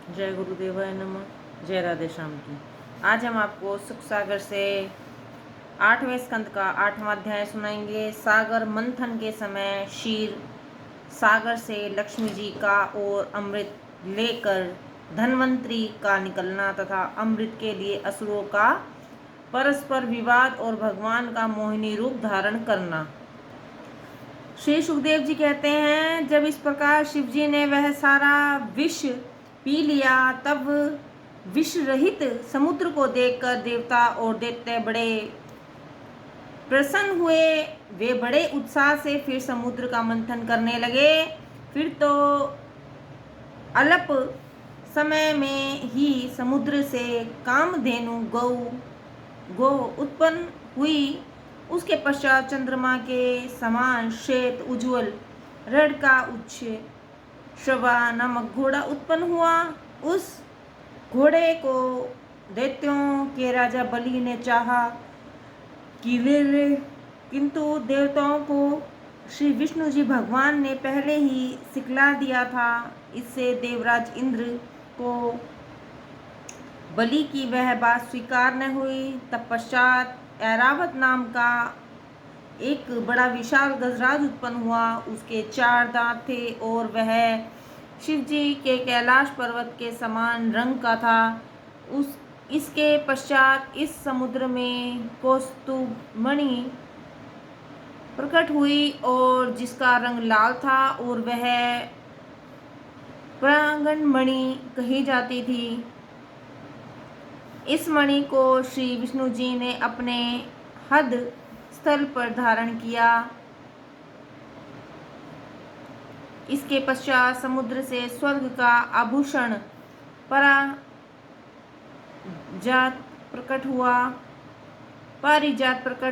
जय गुरुदेवाय नमः। जय राधे श्याम की। आज हम आपको सुख सागर से 8वें स्कंद का 8वां अध्याय सुनाएंगे। सागर मंथन के समय क्षीर सागर से लक्ष्मी जी का और अमृत लेकर धनवंतरी का निकलना तथा अमृत के लिए असुरों का परस्पर विवाद और भगवान का मोहिनी रूप धारण करना। श्री सुखदेव जी कहते हैं, जब इस प्रकार शिव जी ने वह सारा विष पी लिया, तब विष रहित समुद्र को देखकर देवता और दैत्य बड़े प्रसन्न हुए। वे बड़े उत्साह से फिर समुद्र का मंथन करने लगे। फिर तो अल्प समय में ही समुद्र से कामधेनु गौ उत्पन्न हुई। उसके पश्चात चंद्रमा के समान श्वेत उज्ज्वल रण का उच्च श्रवा नामक घोड़ा उत्पन्न हुआ। उस घोड़े को दैत्यों के राजा बलि ने चाहा कि वे, किंतु देवताओं को श्री विष्णु जी भगवान ने पहले ही सिखला दिया था। इससे देवराज इंद्र को बलि की वह बात स्वीकार न हुई। तत्पश्चात ऐरावत नाम का एक बड़ा विशाल गजराज उत्पन्न हुआ। उसके 4 दांत थे और वह शिव जी के कैलाश पर्वत के समान रंग का था। इसके पश्चात इस समुद्र में कौस्तुभ मणि प्रकट हुई और जिसका रंग लाल था और वह प्रांगण मणि कही जाती थी। इस मणि को श्री विष्णु जी ने अपने हद स्थल पर धारण किया। इसके पश्चात समुद्र से स्वर्ग का आभूषण पारिजात प्रकट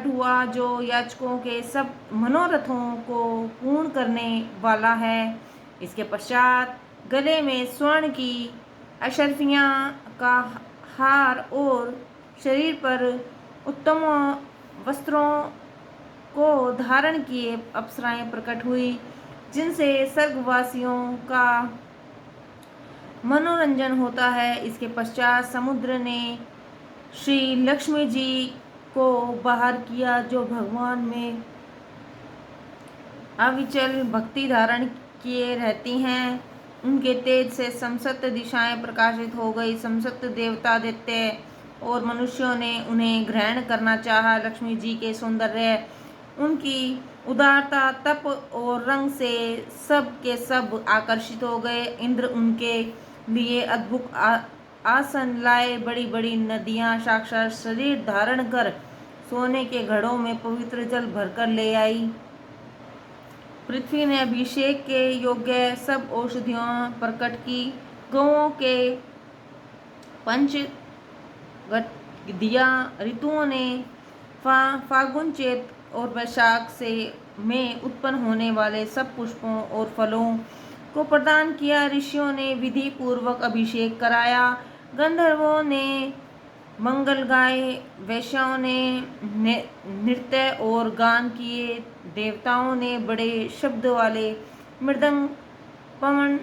हुआ, जो याचकों के सब मनोरथों को पूर्ण करने वाला है। इसके पश्चात गले में स्वर्ण की अशर्फियां का हार और शरीर पर उत्तम वस्त्रों को धारण किए अप्सराएं प्रकट हुई, जिनसे स्वर्गवासियों का मनोरंजन होता है। इसके पश्चात समुद्र ने श्री लक्ष्मी जी को बाहर किया, जो भगवान में अविचल भक्ति धारण किए रहती हैं। उनके तेज से समस्त दिशाएं प्रकाशित हो गई। समस्त देवता दैत्य और मनुष्यों ने उन्हें ग्रहण करना चाहा। लक्ष्मी जी के सौंदर्य, उनकी उदारता, तप और रंग से सब के सब आकर्षित हो गए। इंद्र उनके लिए अद्भुत आसन लाए। बड़ी बड़ी नदियां साक्षात शरीर धारण कर सोने के घड़ों में पवित्र जल भरकर ले आई। पृथ्वी ने अभिषेक के योग्य सब औषधियों प्रकट की। गौओं के पंच दिया। ऋतुओं ने फागुन, चैत और वैशाख से में उत्पन्न होने वाले सब पुष्पों और फलों को प्रदान किया। ऋषियों ने विधि पूर्वक अभिषेक कराया। गंधर्वों ने मंगल गाए। वैश्यों ने नृत्य और गान किए। देवताओं ने बड़े शब्द वाले मृदंग, पवन,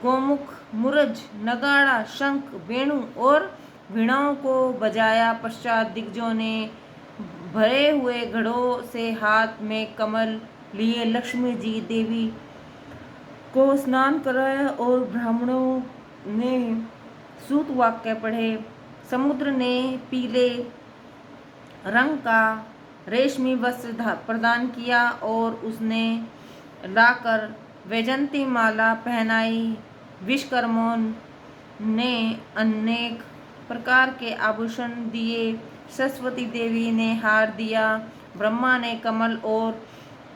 गोमुख, मुरज, नगाड़ा, शंख, वेणु और वीणाओं को बजाया। पश्चात दिग्गजों ने भरे हुए घड़ों से हाथ में कमल लिए लक्ष्मी जी देवी को स्नान कराया और ब्राह्मणों ने सूत वाक्य पढ़े। समुद्र ने पीले रंग का रेशमी वस्त्र प्रदान किया और उसने लाकर वैजंती माला पहनाई। विश्वकर्मों ने अनेक प्रकार के आभूषण दिए। सरस्वती देवी ने हार दिया। ब्रह्मा ने कमल और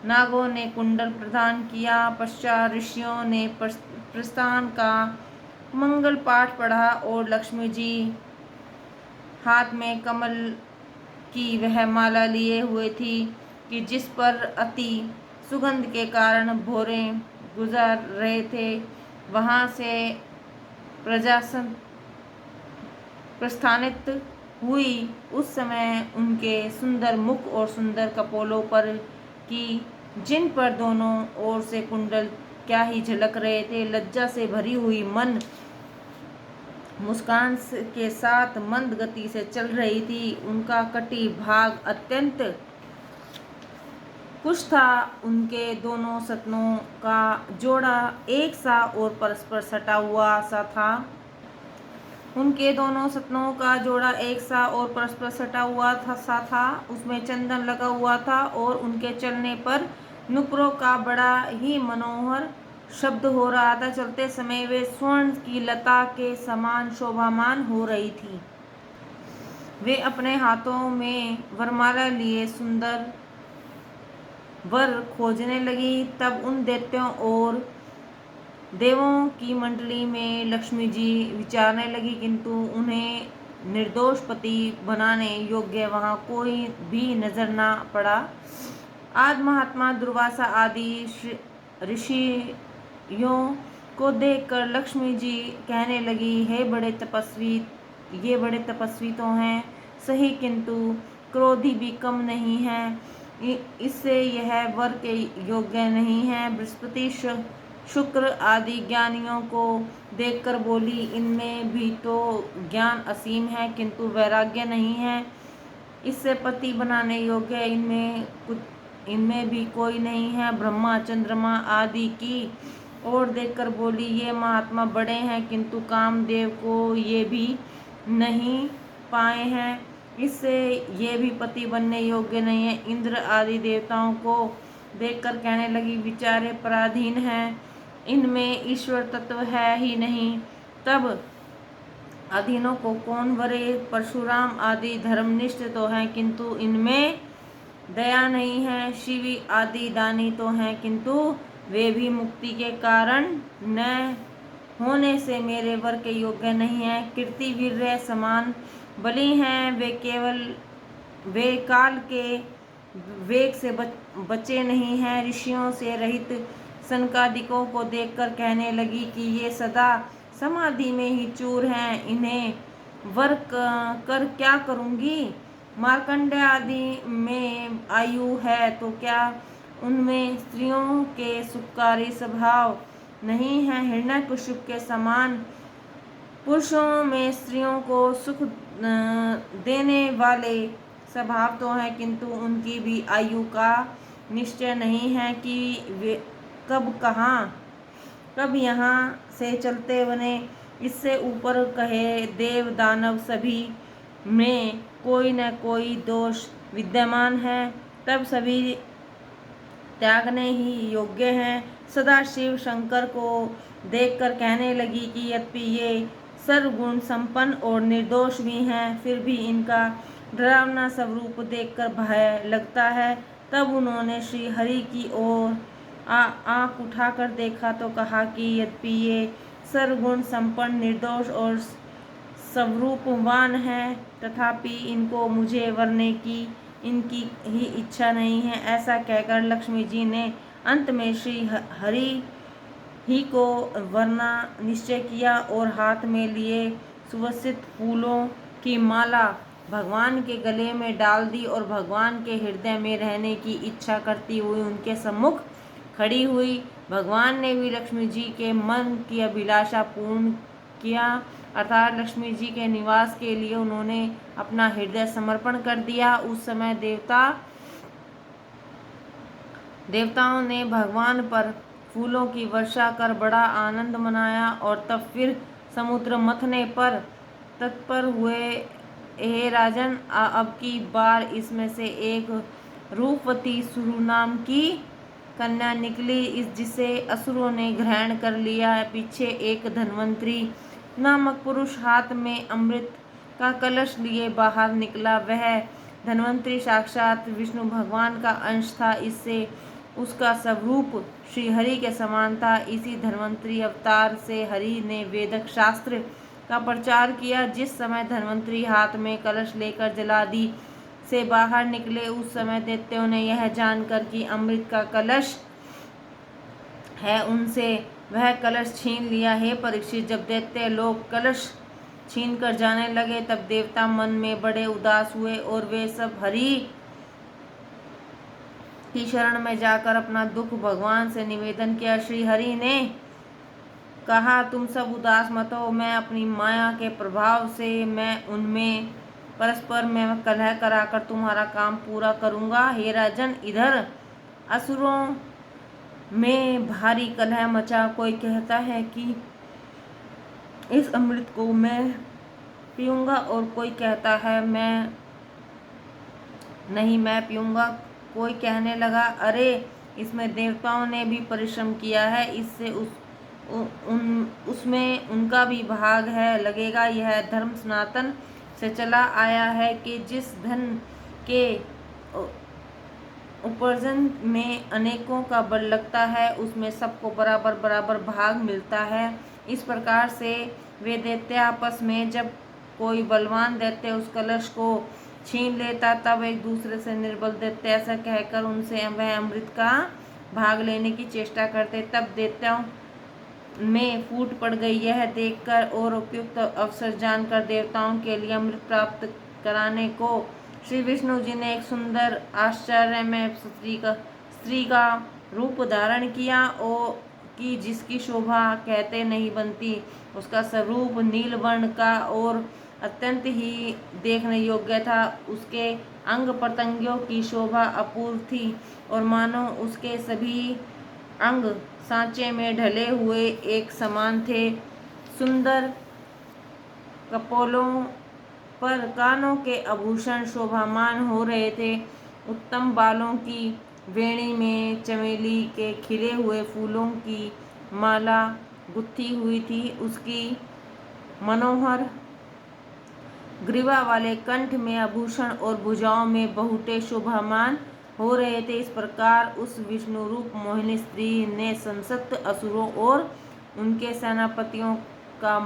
नागों ने कुंडल प्रदान किया। पश्चात ऋषियों ने प्रस्थान का मंगल पाठ पढ़ा और लक्ष्मी जी हाथ में कमल की वह माला लिए हुए थी कि जिस पर अति सुगंध के कारण भौरे गुजर रहे थे। वहां से प्रस्थानित हुई। उस समय उनके सुंदर मुख और सुंदर कपोलों पर की, जिन पर दोनों ओर से कुंडल क्या ही झलक रहे थे। लज्जा से भरी हुई मन के साथ मंद गति से चल रही थी। उनका कटी भाग अत्यंत खुश था। उनके दोनों सतनों का जोड़ा एक सा और परस्पर सटा हुआ सा था। उनके दोनों सतनों का जोड़ा एक सा और परस्पर सटा हुआ था। उसमें चंदन लगा हुआ था और उनके चलने पर नुपुरों का बड़ा ही मनोहर शब्द हो रहा था। चलते समय वे स्वर्ण की लता के समान शोभामान हो रही थी। वे अपने हाथों में वरमाला लिए सुंदर वर खोजने लगी। तब उन दैत्यों और देवों की मंडली में लक्ष्मी जी विचारने लगी, किंतु उन्हें निर्दोष पति बनाने योग्य वहां कोई भी नजर ना पड़ा। आज महात्मा दुर्वासा आदि ऋषियों को देखकर लक्ष्मी जी कहने लगी, हे बड़े तपस्वी, ये बड़े तपस्वी तो हैं सही, किंतु क्रोधी भी कम नहीं है। इससे यह वर के योग्य नहीं है। बृहस्पति शुक्र आदि ज्ञानियों को देखकर बोली, इनमें भी तो ज्ञान असीम है, किंतु वैराग्य नहीं है। इससे पति बनाने योग्य इनमें भी कोई नहीं है। ब्रह्मा चंद्रमा आदि की ओर देखकर बोली, ये महात्मा बड़े हैं, किंतु कामदेव को ये भी नहीं पाए हैं। इससे ये भी पति बनने योग्य नहीं है। इंद्र आदि देवताओं को देखकर कहने लगी, विचारे पराधीन हैं, इनमें ईश्वर तत्व है ही नहीं। तब अधीनों को कौन वरे? परशुराम आदि धर्मनिष्ठ तो हैं, किंतु इनमें दया नहीं है। शिवी आदि दानी तो हैं, किंतु वे भी मुक्ति के कारण न होने से मेरे वर के योग्य नहीं है। कीर्ति वीर्य समान बली हैं, वे काल के वेग से बचे नहीं हैं। ऋषियों से रहित सनकादिकों को देखकर कहने लगी कि ये सदा समाधि में ही चूर हैं, इन्हें वर कर क्या करूंगी? मार्कंडेय आदि में आयु है तो क्या उनमें स्त्रियों के सुखकारी स्वभाव नहीं है? हिरण्यकशिप के समान पुरुषों में स्त्रियों को सुख देने वाले स्वभाव तो है, किंतु उनकी भी आयु का निश्चय नहीं है कि वे कब यहाँ से चलते बने। इससे ऊपर कहे देव दानव सभी में कोई न कोई दोष विद्यमान है, तब सभी त्यागने ही योग्य हैं। सदाशिव शंकर को देखकर कहने लगी कि यद्यपि ये सर्वगुण संपन्न और निर्दोष भी हैं, फिर भी इनका डरावना स्वरूप देखकर भय लगता है। तब उन्होंने श्री हरि की ओर आँख उठाकर देखा तो कहा कि यद्यपि ये सर्वगुण संपन्न निर्दोष और स्वरूपवान है, तथापि इनको मुझे वरने की इनकी ही इच्छा नहीं है। ऐसा कहकर लक्ष्मी जी ने अंत में श्री हरि ही को वरना निश्चय किया और हाथ में लिए सुवासित फूलों की माला भगवान के गले में डाल दी और भगवान के हृदय में रहने की इच्छा करती हुई उनके सम्मुख खड़ी हुई। भगवान ने भी लक्ष्मी जी के मन की अभिलाषा पूर्ण किया, अर्थात लक्ष्मी जी के निवास के लिए उन्होंने अपना हृदय समर्पण कर दिया। उस समय देवताओं ने भगवान पर फूलों की वर्षा कर बड़ा आनंद मनाया और तब फिर समुद्र मथने पर तत्पर हुए, हे राजन, अब की बार इसमें से एक रूपवती सुरु नाम की कन्या निकली, जिसे असुरों ने ग्रहण कर लिया है। पीछे एक धन्वंतरी नामक पुरुष हाथ में अमृत का कलश लिए बाहर निकला। वह धन्वंतरी साक्षात विष्णु भगवान का अंश था। इससे उसका स्वरूप श्री हरि के समान था। इसी धन्वंतरी अवतार से हरि ने वेदक शास्त्र का प्रचार किया। जिस समय धन्वंतरी हाथ में कलश लेकर जलादि से बाहर निकले, उस समय दैत्यों ने यह जानकर कि अमृत का कलश है, उनसे वह कलश छीन लिया। हे परीक्षित, जब दैत्य लोग कलश छीन कर जाने लगे, तब देवता मन में बड़े उदास हुए और वे सब हरि की शरण में जाकर अपना दुख भगवान से निवेदन किया। श्री हरि ने कहा, तुम सब उदास मत हो, मैं अपनी माया के प्रभाव से मैं उनमें परस्पर में कलह कराकर तुम्हारा काम पूरा करूंगा। हे राजन, इधर असुरों में भारी कलह मचा। कोई कहता है कि इस अमृत को मैं पीऊंगा और कोई कहता है मैं नहीं, मैं पीऊंगा। कोई कहने लगा, अरे इसमें देवताओं ने भी परिश्रम किया है, इससे उसमें उनका भी भाग है लगेगा। यह धर्म सनातन से चला आया है कि जिस धन के उपार्जन में अनेकों का बल लगता है, उसमें सबको बराबर बराबर भाग मिलता है। इस प्रकार से वे दैत्य आपस में, जब कोई बलवान दैत्य उस कलश को छीन लेता, तब एक दूसरे से निर्बल दैत्य ऐसा कहकर उनसे वह अमृत का भाग लेने की चेष्टा करते। तब दैत्यों में फूट पड़ गई। यह देखकर और उपयुक्त अवसर जानकर देवताओं के लिए अमृत प्राप्त कराने को श्री विष्णु जी ने एक सुंदर आश्चर्यमय स्त्री का रूप धारण किया और कि जिसकी शोभा कहते नहीं बनती। उसका स्वरूप नीलवर्ण का और अत्यंत ही देखने योग्य था। उसके अंग प्रत्यंगों की शोभा अपूर्व थी और मानो उसके सभी अंग सांचे में ढले हुए एक समान थे। सुंदर कपोलों पर कानों के आभूषण शोभामान हो रहे थे। उत्तम बालों की वेणी में चमेली के खिले हुए फूलों की माला गुथी हुई थी। उसकी मनोहर ग्रीवा वाले कंठ में आभूषण और भुजाओं में बहुते शोभामान हो रहे थे। इस प्रकार उस विष्णु रूप मोहिनी स्त्री ने संसप्त असुरों और उनके सेनापतियों का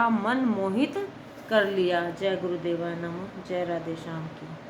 मन मोहित कर लिया। जय गुरुदेवा नमः। जय राधे श्याम की।